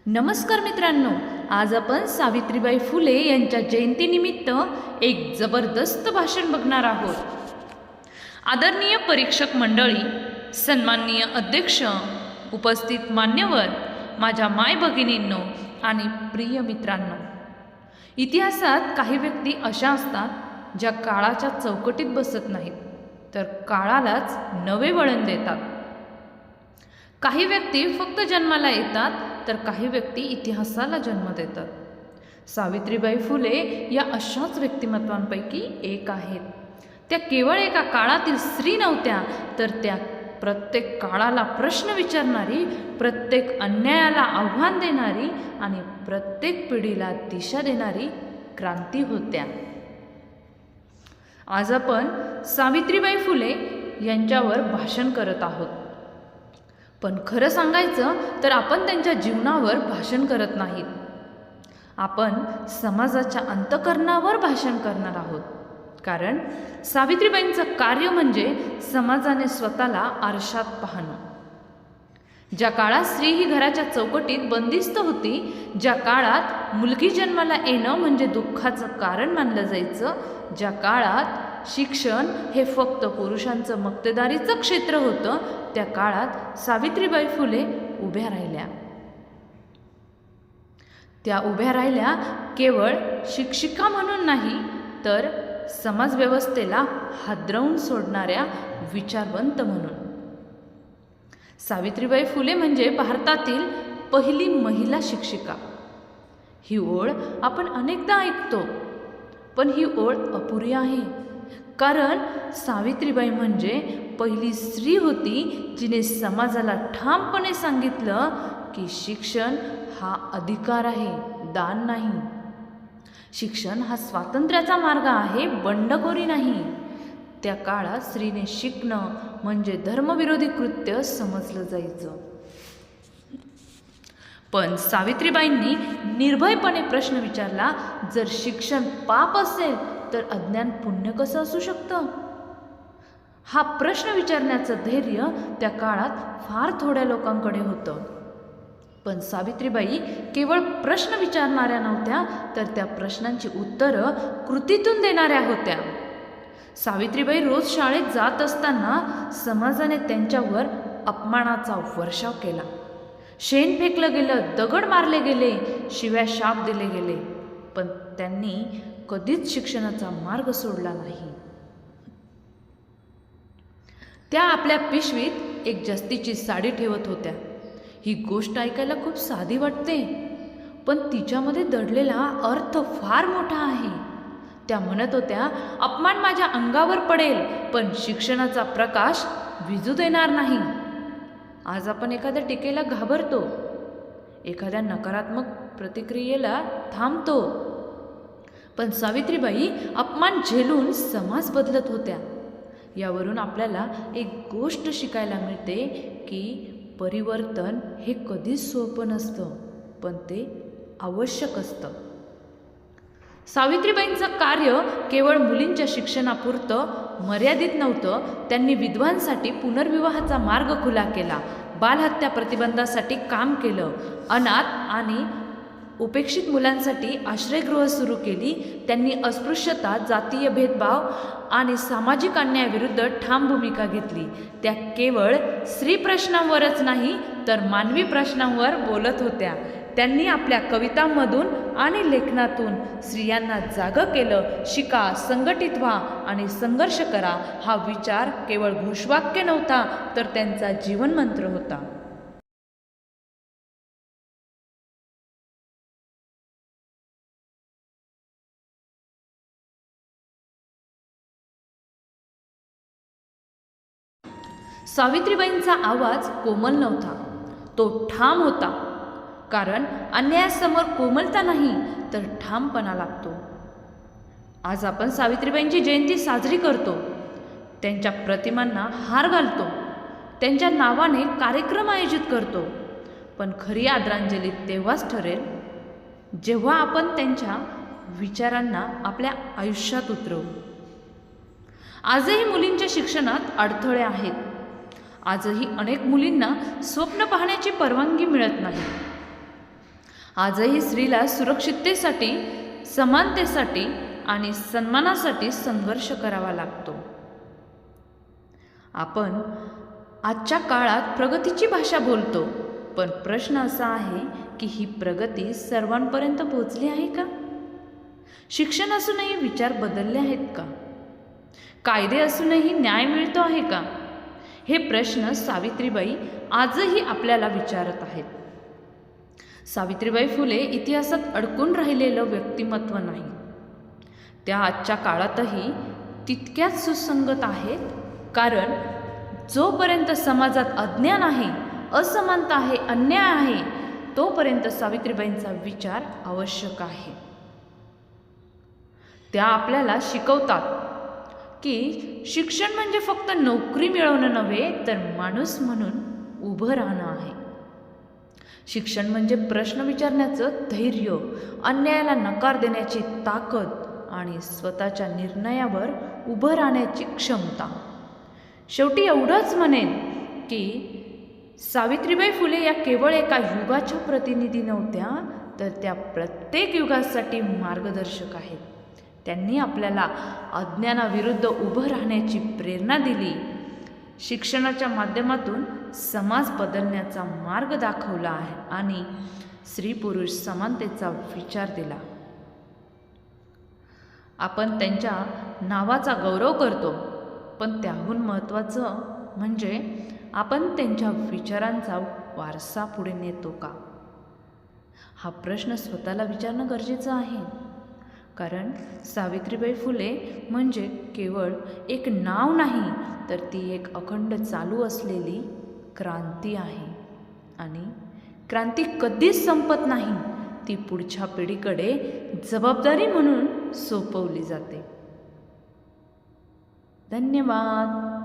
नमस्कार मित्रांनो, आज आपण सावित्रीबाई फुले यांच्या जयंतीनिमित्त एक जबरदस्त भाषण बघणार आहोत। आदरणीय परीक्षक मंडळी, सन्माननीय अध्यक्ष, उपस्थित मान्यवर, माझ्या माय भगिनींनो आणि प्रिय मित्रांनो, इतिहासात काही व्यक्ती अशा असतात ज्या काळाच्या चौकटीत बसत नाहीत, तर काळालाच नवे वळण देतात। काही व्यक्ती फक्त जन्माला येतात, तर काही व्यक्ती इतिहासाला जन्म देतात। सावित्रीबाई फुले या अशाच व्यक्तिमत्वांपैकी एक आहेत। त्या केवळ एका काळातील स्त्री नव्हत्या, तर त्या प्रत्येक काळाला प्रश्न विचारणारी, प्रत्येक अन्यायाला आव्हान देणारी आणि प्रत्येक पिढीला दिशा देणारी क्रांती होत्या। आज आपण सावित्रीबाई फुले यांच्यावर भाषण करत आहोत, पण खरं सांगायचं तर आपण त्यांच्या जीवनावर भाषण करत नाहीत, आपण समाजाच्या अंतःकरणावर भाषण करणार आहोत। कारण सावित्रीबाईंचं कार्य म्हणजे समाजाने स्वतःला आरशात पाहणं। ज्या काळात स्त्री ही घराच्या चौकटीत बंदिस्त होती, ज्या काळात मुलगी जन्माला येणं म्हणजे दुःखाचं कारण मानलं जायचं, ज्या काळात शिक्षण हे फक्त पुरुषांचं मक्तेदारीचं क्षेत्र होतं, त्या काळात सावित्रीबाई फुले उभ्या राहिल्या। त्या उभ्या राहिल्या केवळ शिक्षिका म्हणून नाही, तर समाजव्यवस्थेला हादरवून सोडणाऱ्या विचारवंत म्हणून। सावित्रीबाई फुले म्हणजे भारतातील पहिली महिला शिक्षिका। ही ओळ आपण अनेकदा ऐकतो, पण ही ओळ अपुरी आहे, कारण सावित्रीबाई म्हणजे पहिली स्त्री होती जिने समाजाला ठामपणे सांगितलं की शिक्षण हा अधिकार आहे, दान नाही। शिक्षण हा स्वातंत्र्याचा मार्ग आहे, बंडखोरी नाही। त्या काळात स्त्रीने शिकणं म्हणजे धर्मविरोधी कृत्य समजलं जायचं। पण सावित्रीबाईंनी निर्भयपणे प्रश्न विचारला, जर शिक्षण पाप असेल तर अज्ञान पुण्य कसं असू शकतं? हा प्रश्न विचारण्याचं धैर्य त्या काळात फार थोड्या लोकांकडे होतं। पण सावित्रीबाई केवळ प्रश्न विचारणाऱ्या नव्हत्या, तर त्या प्रश्नांची उत्तरं कृतीतून देणाऱ्या होत्या। सावित्रीबाई रोज शाळेत जात असताना समाजाने त्यांच्यावर अपमानाचा वर्षाव केला। शेण फेकलं गेलं, दगड मारले गेले, शिव्या शाप दिले गेले, पण त्यांनी कधीच शिक्षणाचा मार्ग सोडला नाही। त्या आपल्या पिशवीत एक जस्तीची साडी ठेवत होत्या। ही गोष्ट ऐकायला खूप साधी वाटते, पण तिच्यामध्ये दडलेला अर्थ फार मोठा आहे। त्या म्हणत होत्या, अपमान माझ्या अंगावर पडेल, पण शिक्षणाचा प्रकाश विझू देणार नाही। आज आपण एखाद्या टीकेला घाबरतो, एखाद्या नकारात्मक प्रतिक्रियेला थांबतो, पण सावित्रीबाई अपमान झेलून समाज बदलत होत्या। यावरून आपल्याला एक गोष्ट शिकायला मिळते की परिवर्तन हे कधीच सोपं नसतं, पण ते आवश्यक असतं। सावित्रीबाईंचं कार्य केवळ मुलींच्या शिक्षणापुरतं मर्यादित नव्हतं। त्यांनी विधवांसाठी पुनर्विवाहाचा मार्ग खुला केला, बालहत्या प्रतिबंधासाठी काम केलं, अनाथ आणि उपेक्षित मुलांसाठी आश्रयगृह सुरू केली। त्यांनी अस्पृश्यता, जातीय भेदभाव आणि सामाजिक अन्यायाविरुद्ध ठाम भूमिका घेतली। त्या केवळ स्त्री प्रश्नांवरच नाही, तर मानवी प्रश्नांवर बोलत होत्या। त्यांनी आपल्या कवितांमधून आणि लेखनातून स्त्रियांना जागं केलं। शिका, संघटित व्हा आणि संघर्ष करा हा विचार केवळ घोषवाक्य नव्हता, तर त्यांचा जीवनमंत्र होता। सावित्रीबाईंचा आवाज कोमल नव्हता, तो ठाम होता, कारण अन्यायासमोर कोमलता नाही, तर ठामपणा लागतो। आज आपण सावित्रीबाईंची जयंती साजरी करतो, त्यांच्या प्रतिमांना हार घालतो, त्यांच्या नावाने कार्यक्रम आयोजित करतो, पण खरी आदरांजली तेव्हाच ठरेल जेव्हा आपण त्यांच्या विचारांना आपल्या आयुष्यात उतरवू। आजही मुलींच्या शिक्षणात अडथळे आहेत। आजही अनेक मुलींना स्वप्न पाहण्याची परवानगी मिळत नाही। आजही स्त्रीला सुरक्षिततेसाठी, समानतेसाठी आणि सन्मानासाठी संघर्ष करावा लागतो. आपण आजच्या काळात प्रगतीची भाषा बोलतो, पण प्रश्न असा आहे की ही प्रगती सर्वांपर्यंत पोहोचली आहे का? शिक्षण असूनही विचार बदलले आहेत का? कायदे असूनही न्याय मिळतो आहे का? हे प्रश्न सावित्रीबाई आजही आपल्याला विचारत आहेत. सावित्रीबाई फुले इतिहासात अडकून राहिलेलं व्यक्तिमत्व नाही. त्या आजच्या काळातही तितक्याच सुसंगत आहेत, कारण जोपर्यंत समाजात अज्ञान आहे, असमानता आहे, अन्याय आहे, तोपर्यंत सावित्रीबाईंचा विचार आवश्यक आहे. त्या आपल्याला शिकवतात की शिक्षण म्हणजे फक्त नोकरी मिळवणं नव्हे, तर माणूस म्हणून उभं राहणं आहे. शिक्षण म्हणजे प्रश्न विचारण्याचं धैर्य, अन्यायाला नकार देण्याची ताकद आणि स्वतःच्या निर्णयावर उभं राहण्याची क्षमता. शेवटी एवढंच म्हणेन की सावित्रीबाई फुले या केवळ एका युगाच्या प्रतिनिधी नव्हत्या, तर त्या प्रत्येक युगासाठी मार्गदर्शक आहेत. त्यांनी आपल्याला अज्ञानाविरुद्ध उभं राहण्याची प्रेरणा दिली, शिक्षणाच्या माध्यमातून समाज बदलण्याचा मार्ग दाखवला आहे आणि स्त्री पुरुष समानतेचा विचार दिला. आपण त्यांच्या नावाचा गौरव करतो, पण त्याहून महत्त्वाचं म्हणजे आपण त्यांच्या विचारांचा वारसा पुढे नेतो का? हा प्रश्न स्वतःला विचारणं गरजेचं आहे. कारण सावित्रीबाई फुले म्हणजे केवळ एक नाव नाही, तर ती एक अखंड चालू असलेली क्रांती आहे. आणि क्रांती कधीच संपत नाही, ती पुढच्या पिढीकडे जबाबदारी म्हणून सोपवली जाते. धन्यवाद.